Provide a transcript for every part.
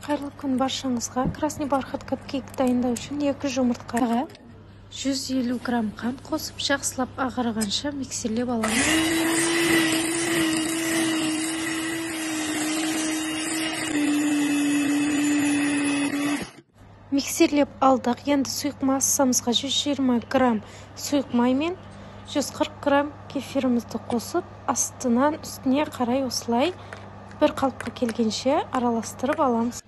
Қайырлы күн баршаңызға. Красный бархат капкейк дайындау үшін 2 жұмыртқаға 150 грамм қант қосып, жақсылап ағарғанша миксерлеп аламыз. Миксерлеп алдық. Енді сұйық массамызға 120 грамм сұйық май мен 140 грамм кефирімізді қосып, астынан үстіне қарай осылай бір қалыпқа келгенше араластырып аламыз.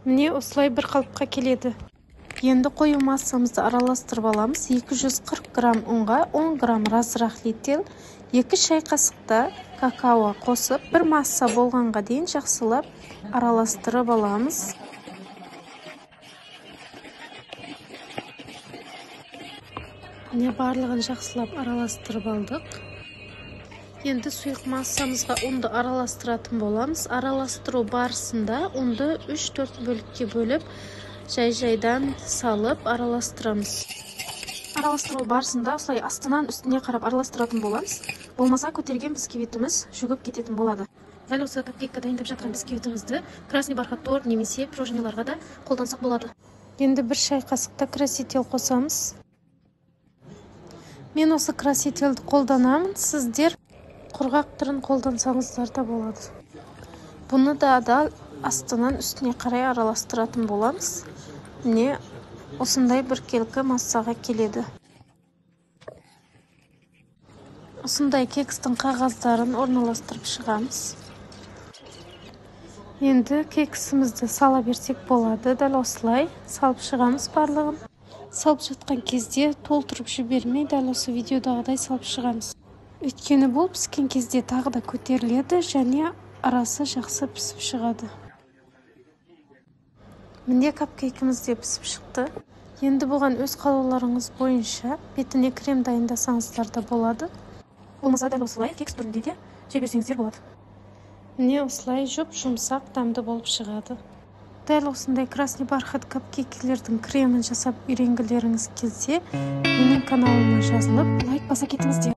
Міне осылай бір қалыпқа келеді. Енді қою массамызды араластырып аламыз. 240 грамм ұнға 10 грамм разырақ летел, 2 шай қасықта какао қосып, бір масса болғанға дейін жақсылап араластырып аламыз. Міне барлығын жақсылап араластырып алдық. Енді сұйық массамызға ұнды араластыратын боламыз. Араластыру барысында ұнды 3-4 бөлікке бөліп, жай-жайдан салып араластырамыз. Араластыру барысында осылай астынан үстіне қарап араластыратын боламыз. Болмаса көтерген бисквитіміз шөгіп кететін болады. Дәл осы капкейкті дайындап жатқан бисквитімізді красный бархат торт немесе пирожниларға да қолдансақ болады. Енді бір шай қасықта краситель қосамыз. Мен осы красительді қолданамын. Сіздер құрғақ түрін қолдансаңыздар да болады. Бұны да астынан үстіне қарай араластыратын боламыз. Міне осындай біркелкі массаға келеді. Осындай кекстің қағаздарын орналастырып шығамыз. Енді кексімізді сала берсек болады. Дәл осылай салып шығамыз барлығын. Салып жатқан кезде толтырып жібермей, дәл осы видеодағыдай салып шығамыз. Өйткені бұл піскен кезде тағы да көтеріледі және арасы жақсы пісіп шығады. Міне капкейкіміз де пісіп шықты. Енді бұған өз қалауларыңыз бойынша бетіне крем дайындасаңыздар да болады. Болмаса дәл осылай кекс түрінде де жей болады. Міне осылай жұмсақ дәмді болып шығады. Дәл осындай красный бархат капкейкілердің кремін жасап үйренгілеріңіз келсе, менің каналыма жазылып, лайк баса кетіңіздер.